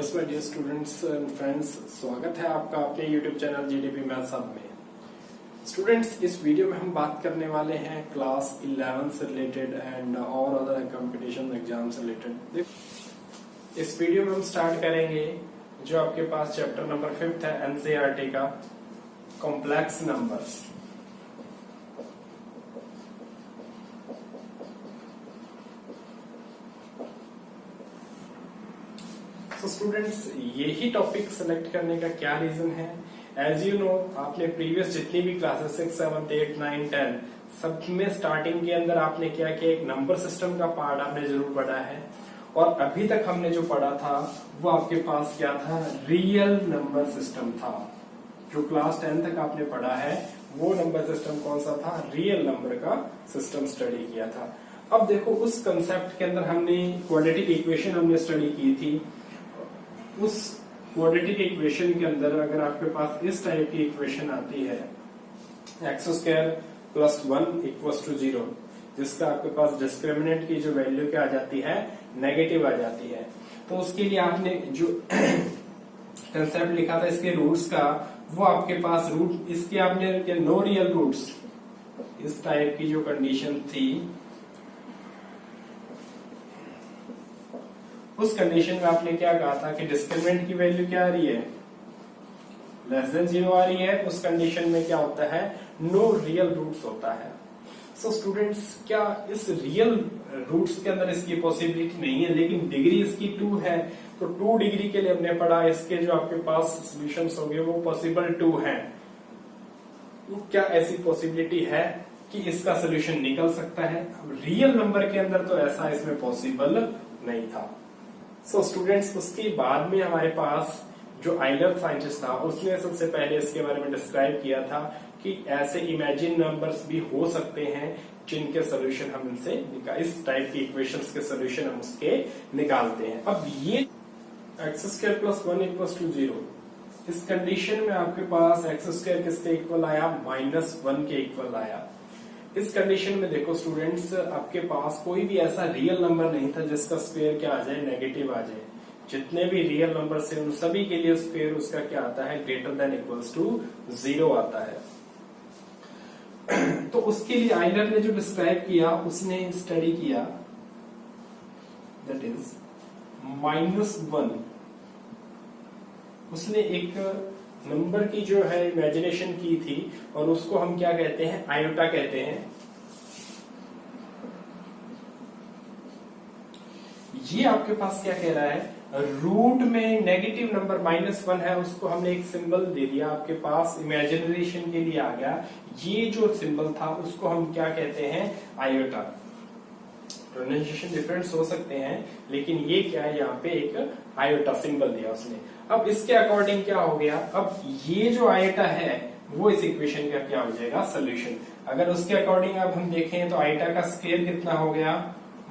Yes my dear students and friends, स्वागत है आपका अपने YouTube channel GDP maths hub में। स्टूडेंट्स, इस वीडियो में हम बात करने वाले हैं क्लास 11 से रिलेटेड एंड और अदर कंपटीशन एग्जाम से रिलेटेड। इस वीडियो में हम स्टार्ट करेंगे जो आपके पास चैप्टर नंबर 5 है एनसीईआरटी का, कॉम्प्लेक्स नंबर्स। तो स्टूडेंट्स, यही टॉपिक सेलेक्ट करने का क्या रीजन है? एज यू नो, आपने प्रीवियस जितनी भी क्लासेस 6, 7, 8, 9, 10 सब में स्टार्टिंग के अंदर आपने क्या किया, एक नंबर सिस्टम का पार्ट आपने जरूर पढ़ा है। और अभी तक हमने जो पढ़ा था वो आपके पास क्या था, रियल नंबर सिस्टम था। जो क्लास 10 तक आपने पढ़ा है वो नंबर सिस्टम कौन सा था, रियल नंबर का सिस्टम स्टडी किया था। अब देखो, उस कंसेप्ट के अंदर हमने क्वाड्रेटिक इक्वेशन हमने स्टडी की थी। उस क्वाड्रेटिक इक्वेशन के अंदर अगर आपके पास इस टाइप की इक्वेशन आती है, x² + 1 = 0, जिसका आपके पास डिस्क्रिमिनेंट की जो वैल्यू क्या आ जाती है, नेगेटिव आ जाती है, तो उसके लिए आपने जो कंसेप्ट लिखा था इसके रूट्स का, वो आपके पास रूट इसके आपने नो रियल रूट्स, इस टाइप की जो कंडीशन थी, उस कंडीशन में आपने क्या कहा था कि डिस्क्रिमिनेंट की वैल्यू क्या आ रही है, <0 आ रही है। उस कंडीशन में क्या होता है, नो रियल रूट्स होता है। सो स्टूडेंट्स, क्या इस रियल रूट्स के अंदर इसकी पॉसिबिलिटी नहीं है, लेकिन डिग्री इसकी 2 है, तो 2 डिग्री के लिए हमने पढ़ा, इसके जो आपके पास सॉल्यूशंस होंगे वो पॉसिबल 2 हैं। क्या ऐसी पॉसिबिलिटी है कि इसका सोल्यूशन निकल सकता है? रियल नंबर के अंदर तो ऐसा इसमें पॉसिबल नहीं था। सो स्टूडेंट्स, उसके बाद में हमारे पास जो आइलर साइंटिस्ट था उसने सबसे पहले इसके बारे में डिस्क्राइब किया था कि ऐसे इमेजिन नंबर्स भी हो सकते हैं जिनके सोल्यूशन हम इनसे इस टाइप की इक्वेशंस के सोल्यूशन हम उसके निकालते हैं। अब ये x² + 1 = 0, इस कंडीशन में आपके पास x² किसके इक्वल आया, -1 के इक्वल आया। इस कंडीशन में देखो स्टूडेंट्स, आपके पास कोई भी ऐसा रियल नंबर नहीं था जिसका स्क्वायर क्या आ जाए, नेगेटिव आ जाए। जितने भी रियल नंबर से उन सभी के लिए स्क्वायर उसका क्या आता है, > 0 आता है। तो उसके लिए आइलर ने जो डिस्क्राइब किया, उसने स्टडी किया, दैट इज -1। उसने एक नंबर की जो है इमेजिनेशन की थी और उसको हम क्या कहते हैं, आयोटा कहते हैं। ये आपके पास क्या कह रहा है, रूट में नेगेटिव नंबर -1 है, उसको हमने एक सिंबल दे दिया, आपके पास इमेजिनेशन के लिए आ गया। ये जो सिंबल था उसको हम क्या कहते हैं, आयोटा। प्रोनाउंसिएशन डिफरेंस हो सकते हैं, लेकिन ये क्या है, यहाँ पे एक आयोटा सिंबल दिया उसने। अब इसके अकॉर्डिंग क्या हो गया, अब ये जो आयोटा है वो इस इक्वेशन का क्या हो जाएगा, सोल्यूशन। अगर उसके अकॉर्डिंग अब हम देखें तो आयोटा का स्क्वायर कितना हो गया,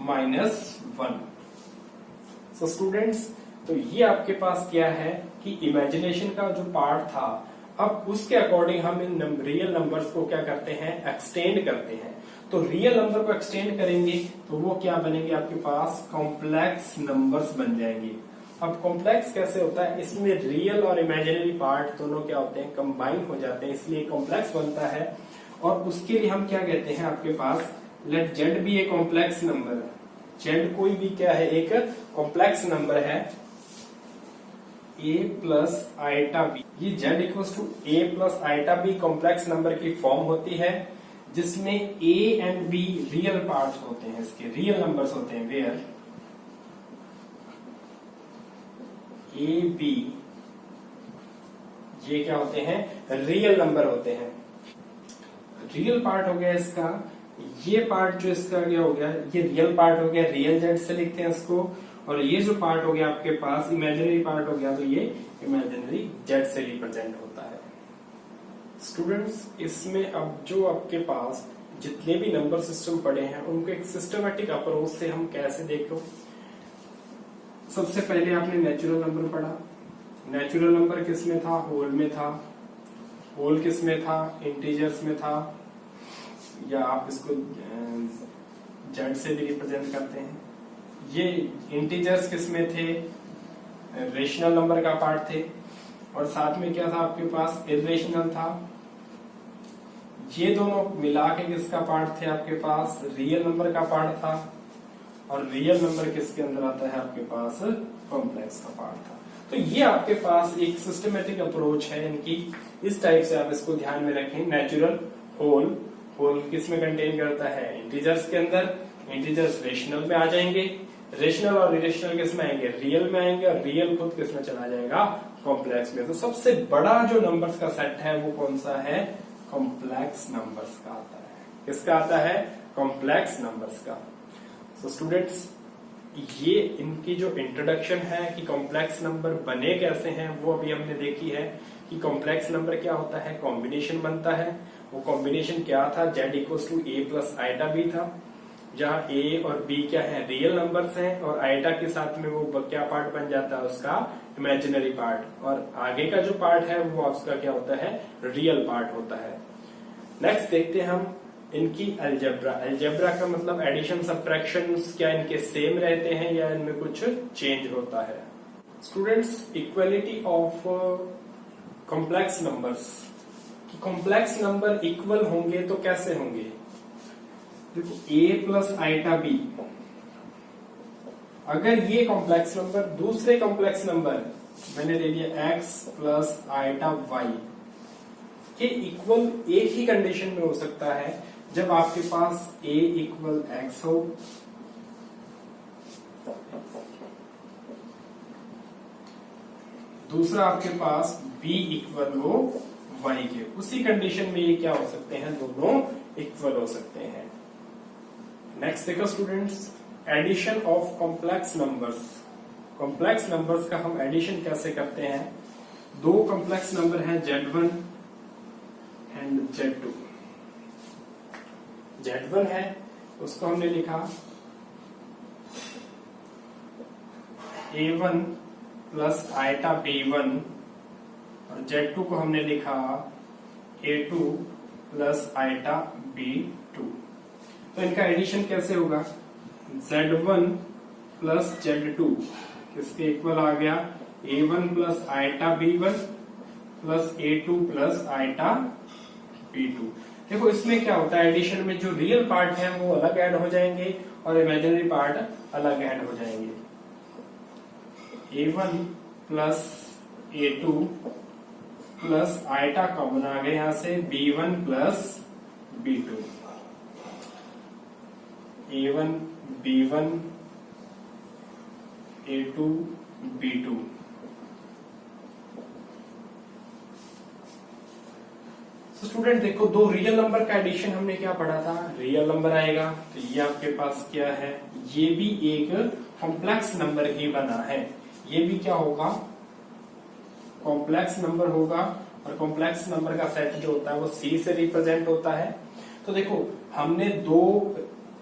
-1। सो स्टूडेंट्स, तो ये आपके पास क्या है कि इमेजिनेशन का जो पार्ट था, अब उसके अकॉर्डिंग हम इन रियल नंबर्स को क्या करते हैं, एक्सटेंड करते हैं। तो रियल नंबर को एक्सटेंड करेंगे तो वो क्या बनेंगे, आपके पास कॉम्प्लेक्स नंबर्स बन जाएंगे। अब कॉम्प्लेक्स कैसे होता है, इसमें रियल और इमेजिनरी पार्ट दोनों क्या होते हैं, कंबाइन हो जाते हैं, इसलिए कॉम्प्लेक्स बनता है। और उसके लिए हम क्या कहते हैं, आपके पास लेट Z भी एक कॉम्प्लेक्स नंबर है। Z कोई भी क्या है, एक कॉम्प्लेक्स नंबर है, a + iB। ये Z = a + iB complex number की फॉर्म होती है, जिसमें a and b real parts होते हैं, इसके रियल नंबर्स होते हैं, वेयर a b ये क्या होते हैं, रियल नंबर होते हैं। रियल पार्ट हो गया इसका, ये पार्ट जो इसका क्या हो गया, ये रियल पार्ट हो गया, रियल Z से लिखते हैं इसको। और ये जो पार्ट हो गया आपके पास इमेजिनरी पार्ट हो गया, तो ये इमेजिनरी Z से रिप्रेजेंट होता है। स्टूडेंट्स, इसमें अब जो आपके पास जितने भी नंबर सिस्टम पड़े हैं उनको एक सिस्टमेटिक अप्रोच से हम कैसे देखो। सबसे पहले आपने नेचुरल नंबर पढ़ा। नेचुरल नंबर किस में था, होल में था। होल किस में था, इंटीजर्स में था, या आप इसको Z से भी रिप्रेजेंट करते हैं। ये इंटीजर्स किस में थे, रेशनल नंबर का पार्ट थे, और साथ में क्या था आपके पास, इर्रेशनल था। ये दोनों मिला के किसका पार्ट थे आपके पास, रियल नंबर का पार्ट था। और रियल नंबर किसके अंदर आता है आपके पास, कॉम्प्लेक्स का पार्ट था। तो ये आपके पास एक सिस्टमेटिक अप्रोच है इनकी, इस टाइप से आप इसको ध्यान में रखें। नेचुरल होल, होल किस में कंटेन करता है, इंटीजर्स के अंदर। इंटीजर्स रेशनल में आ जाएंगे, रेशनल और इरेशनल किस में आएंगे, रियल में आएंगे, और रियल खुद किस में चला जाएगा, कॉम्प्लेक्स में। तो सबसे बड़ा जो नंबर्स का सेट है वो कौन सा है, कॉम्प्लेक्स नंबर्स का आता है। किसका आता है, कॉम्प्लेक्स नंबर्स का। सो स्टूडेंट्स, ये इनकी जो इंट्रोडक्शन है कि कॉम्प्लेक्स नंबर बने कैसे हैं वो अभी हमने देखी है। कि कॉम्प्लेक्स नंबर क्या होता है, कॉम्बिनेशन बनता है। वो कॉम्बिनेशन क्या था, z equals to a plus iota B था, जहां a और b क्या है, रियल नंबर्स हैं, और आइटा के साथ में वो क्या पार्ट बन जाता है उसका, इमेजिनरी पार्ट, और आगे का जो पार्ट है वो उसका क्या होता है, रियल पार्ट होता है। नेक्स्ट देखते हैं हम इनकी अलजेब्रा। अलजेब्रा का मतलब एडिशन सब्ट्रैक्शन, क्या इनके सेम रहते हैं या इनमें कुछ चेंज होता है। Students, equality of complex numbers, कि कॉम्प्लेक्स नंबर इक्वल होंगे तो कैसे होंगे। देखो a प्लस आइटा b, अगर ये कॉम्प्लेक्स नंबर दूसरे कॉम्प्लेक्स नंबर मैंने ले लिया x प्लस आइटा y के इक्वल, एक ही कंडीशन में हो सकता है जब आपके पास a इक्वल x हो, दूसरा आपके पास b इक्वल हो y के। उसी कंडीशन में ये क्या हो सकते हैं, दोनों इक्वल हो सकते हैं। नेक्स्ट देखो students, addition of complex numbers. Complex numbers का हम एडिशन कैसे करते हैं। दो कॉम्प्लेक्स नंबर हैं Z1 एंड Z2। Z1 है उसको हमने लिखा A1 प्लस आइटा B1, और Z2 को हमने लिखा A2 प्लस आइटा B2। तो इनका एडिशन कैसे होगा, Z1 प्लस Z2 किसके इक्वल आ गया, A1 plus iota B1 plus A2 plus iota B2। देखो इसमें क्या होता है, एडिशन में जो रियल पार्ट है वो अलग ऐड हो जाएंगे और इमेजिनरी पार्ट अलग ऐड हो जाएंगे। A1 plus A2 plus iota common आ गया यहां से, B1 plus B2। A1 B1 A2 B2। तो स्टूडेंट देखो, दो रियल नंबर का एडिशन हमने क्या पढ़ा था, रियल नंबर आएगा तो ये आपके पास क्या है, ये भी एक कॉम्प्लेक्स नंबर ही बना है। ये भी क्या होगा, कॉम्प्लेक्स नंबर होगा, और कॉम्प्लेक्स नंबर का सेट जो होता है वो C से रिप्रेजेंट होता है। तो देखो हमने दो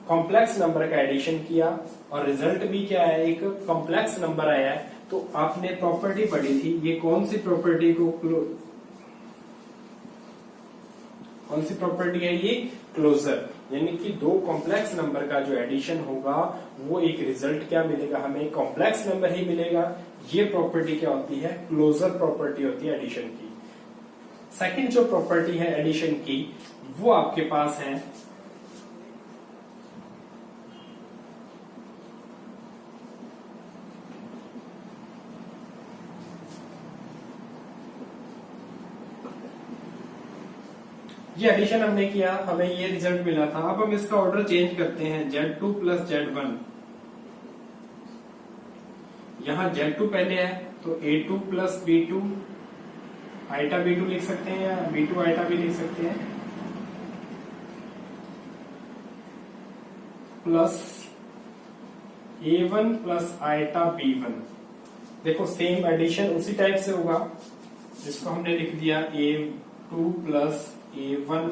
कॉम्प्लेक्स नंबर का एडिशन किया और रिजल्ट भी क्या है, एक कॉम्प्लेक्स नंबर आया है। तो आपने प्रॉपर्टी पढ़ी थी, ये कौन सी प्रॉपर्टी को, कौन सी प्रॉपर्टी है ये, क्लोजर। यानी कि दो कॉम्प्लेक्स नंबर का जो एडिशन होगा वो एक रिजल्ट क्या मिलेगा, हमें कॉम्प्लेक्स नंबर ही मिलेगा। ये प्रॉपर्टी क्या होती है, क्लोजर प्रॉपर्टी होती है एडिशन की। सेकंड जो प्रॉपर्टी है एडिशन की वो आपके पास है ये एडिशन हमने किया, हमें ये रिजल्ट मिला था। अब हम इसका ऑर्डर चेंज करते हैं, Z2 प्लस Z1। यहां Z2 पहले है तो A2 plus B2 iota B2 लिख सकते हैं, या B2 आइटा भी लिख सकते हैं, plus A1 plus iota B1। देखो सेम एडिशन उसी टाइप से होगा, जिसको हमने लिख दिया A2 plus A1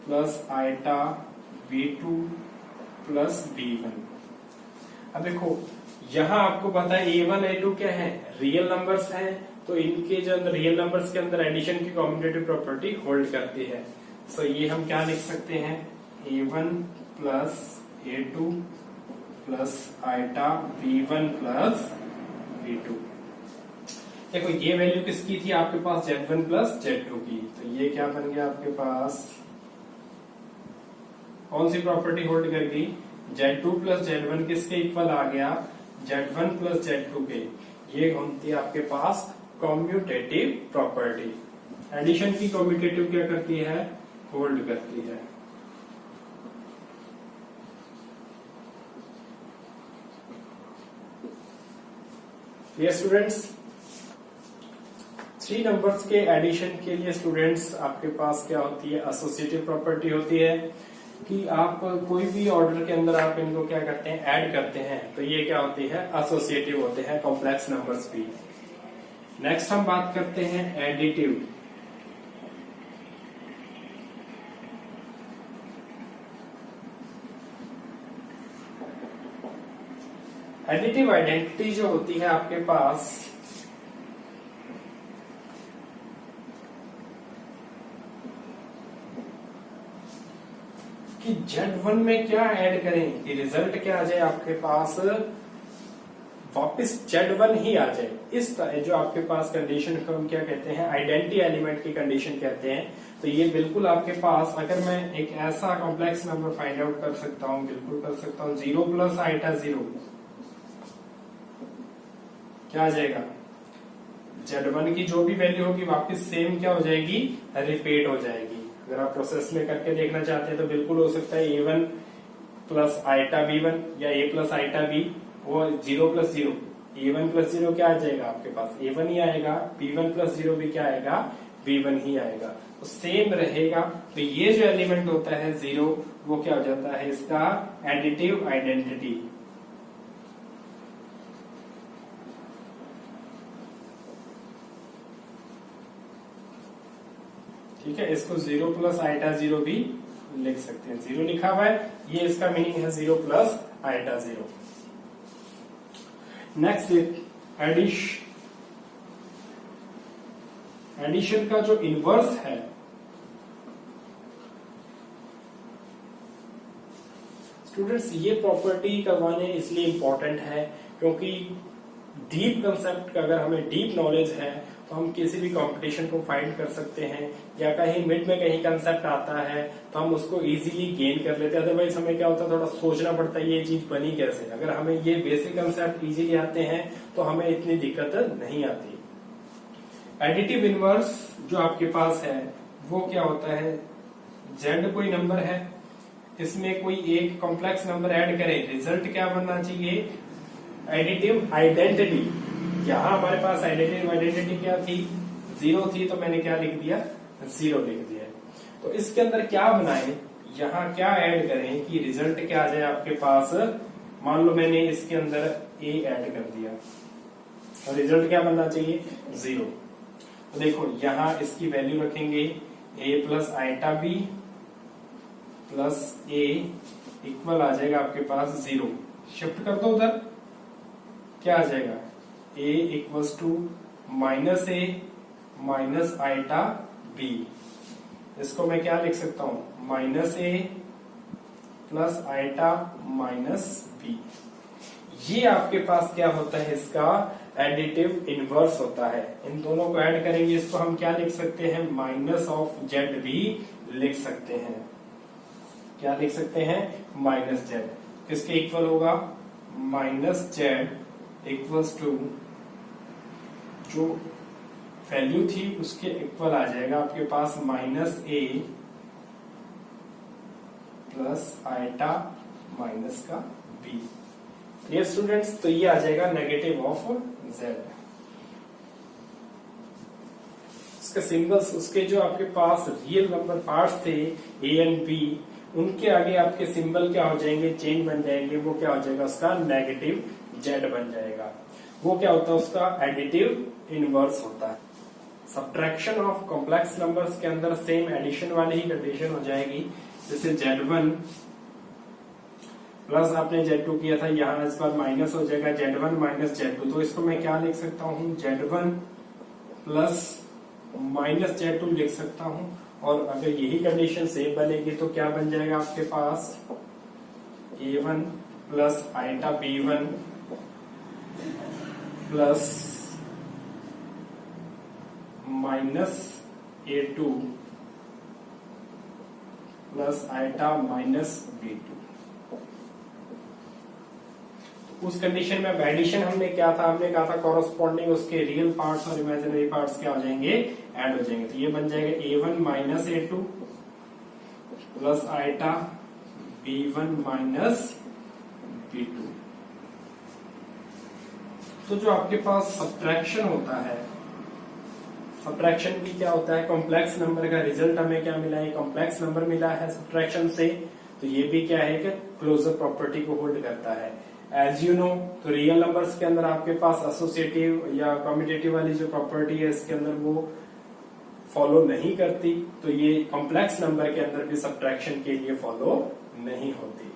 plus iota B2 plus B1। अब देखो यहां आपको पता है A1 A2 क्या है, रियल नंबर्स हैं, तो इनके जो अंदर रियल नंबर्स के अंदर एडिशन की कॉम्यूटेटिव प्रॉपर्टी होल्ड करती है। सो ये हम क्या लिख सकते हैं, A1 plus A2 plus iota B1 plus B2। देखो ये वैल्यू किसकी थी आपके पास, Z1 प्लस Z2 की, तो ये क्या बन गया आपके पास, कौन सी प्रॉपर्टी होल्ड कर गई, Z2 प्लस Z1 किसके इक्वल आ गया, Z1 प्लस Z2 के। ये होती है आपके पास कॉम्यूटेटिव प्रॉपर्टी। एडिशन की कॉम्यूटेटिव क्या करती है, होल्ड करती है। ये स्टूडेंट्स 3 नंबर्स के एडिशन के लिए स्टूडेंट्स आपके पास क्या होती है, एसोसिएटिव प्रॉपर्टी होती है कि आप कोई भी ऑर्डर के अंदर आप इनको क्या करते हैं, ऐड करते हैं, तो ये क्या होती है, एसोसिएटिव होते हैं कॉम्प्लेक्स नंबर्स भी। नेक्स्ट हम बात करते हैं एडिटिव। एडिटिव आइडेंटिटी जो होती है आपके पास, कि Z1 में क्या ऐड करें कि रिजल्ट क्या आ जाए आपके पास, वापस Z1 ही आ जाए। इस जो आपके पास कंडीशन को हम क्या कहते हैं, आइडेंटिटी एलिमेंट की कंडीशन कहते हैं। तो ये बिल्कुल आपके पास, अगर मैं एक ऐसा कॉम्प्लेक्स नंबर फाइंड आउट कर सकता हूं, बिल्कुल कर सकता हूं, 0 प्लस आइटा 0 क्या आ जाएगा, Z1 की जो भी वैल्यू होगी वापस सेम क्या हो जाएगी, रिपीट हो जाएगी। अगर आप प्रोसेस में करके देखना चाहते हैं तो बिल्कुल हो सकता है A1 प्लस आइटा B1 या A प्लस आइटा B, वो 0 प्लस 0, A1 प्लस 0 क्या आ जाएगा आपके पास, A1 ही आएगा, B1 प्लस 0 भी क्या आएगा, B1 ही आएगा, तो सेम रहेगा। तो ये जो एलिमेंट होता है 0, वो क्या हो जाता है इसका एडिटिव आइडेंटिटी। ठीक है, इसको 0 प्लस आइटा 0 भी लिख सकते हैं, 0 लिखा हुआ है, ये इसका मीनिंग है 0 प्लस आइटा 0। नेक्स्ट एडिशन का जो इनवर्स है, स्टूडेंट्स ये प्रॉपर्टी करवाने इसलिए इंपॉर्टेंट है क्योंकि डीप कंसेप्ट का अगर हमें डीप नॉलेज है तो हम किसी भी कंपटीशन को फाइंड कर सकते हैं, या कहीं मिड में कहीं कंसेप्ट आता है तो हम उसको इजीली गेन कर लेते हैं। अदरवाइज हमें क्या होता है, थोड़ा सोचना पड़ता है ये चीज बनी कैसे। अगर हमें ये बेसिक कंसेप्ट इजीली आते हैं तो हमें इतनी दिक्कत नहीं आती। एडिटिव इनवर्स जो आपके पास है वो क्या होता है, Z कोई नंबर है, इसमें कोई एक कॉम्प्लेक्स नंबर ऐड करें, रिजल्ट क्या बनना चाहिए, एडिटिव आइडेंटिटी। यहाँ हमारे पास एडिटिव आइडेंटिटी क्या थी, 0 थी, तो मैंने क्या लिख दिया, 0 लिख दिया। तो इसके अंदर क्या बनाए, यहाँ क्या ऐड करें कि रिजल्ट क्या आ जाए आपके पास। मान लो मैंने इसके अंदर A ऐड कर दिया और रिजल्ट क्या बनना चाहिए, 0। तो देखो यहाँ इसकी वैल्यू रखेंगे A plus iota B plus A equal आ जाएगा आपके पास 0। शिफ्ट कर दो उधर, क्या आ जाएगा, A equals to minus A minus iota B। इसको मैं क्या लिख सकता हूं, minus A plus iota minus B। ये आपके पास क्या होता है, इसका एडिटिव इनवर्स होता है। इन दोनों को ऐड करेंगे, इसको हम क्या लिख सकते हैं, माइनस ऑफ Z भी लिख सकते हैं। क्या लिख सकते हैं, माइनस Z। किसके इक्वल होगा, माइनस Z इक्वल्स टू जो वैल्यू थी उसके इक्वल आ जाएगा आपके पास minus A plus iota minus का B। क्लियर स्टूडेंट्स, तो ये आ जाएगा नेगेटिव ऑफ Z। इसका सिंबल्स, उसके जो आपके पास रियल नंबर पार्ट्स थे A एंड B, उनके आगे आपके सिंबल क्या हो जाएंगे, चेंज बन जाएंगे। वो क्या हो जाएगा, उसका नेगेटिव Z बन जाएगा। वो क्या होता है, उसका एडिटिव इनवर्स होता है। सब्ट्रैक्शन ऑफ कॉम्प्लेक्स नंबर्स के अंदर सेम एडिशन वाली ही कंडीशन हो जाएगी। जैसे Z1 प्लस आपने Z2 किया था, यहाँ इस बार माइनस हो जाएगा Z1 माइनस Z2। तो इसको मैं क्या लिख सकता हूँ, Z1 प्लस माइनस Z2 लिख सकता हूँ। और अगर यही कंडीशन सेम बनेगी तो क्या बन जाएगा आपके पास, A1 plus iota B1 plus -a2 plus iota -b2। उस कंडीशन में अब एडिशन हमने क्या था, हमने कहा था कॉरस्पॉन्डिंग उसके रियल पार्ट्स और इमेजिनरी पार्ट्स क्या हो जाएंगे, ऐड हो जाएंगे। तो ये बन जाएगा a1 minus a2 plus iota b1 minus b2। तो जो आपके पास सब्ट्रैक्शन होता है, सब्ट्रैक्शन भी क्या होता है, कॉम्प्लेक्स नंबर का रिजल्ट हमें क्या मिला है, कॉम्प्लेक्स नंबर मिला है सब्ट्रैक्शन से। तो ये भी क्या है कि क्लोजर प्रॉपर्टी को होल्ड करता है। एज यू नो, तो रियल नंबर्स के अंदर आपके पास एसोसिएटिव या कम्यूटेटिव वाली जो प्रॉपर्टी है इसके अंदर वो फॉलो नहीं करती, तो ये कॉम्प्लेक्स नंबर के अंदर भी सब्ट्रैक्शन के लिए फॉलो नहीं होती।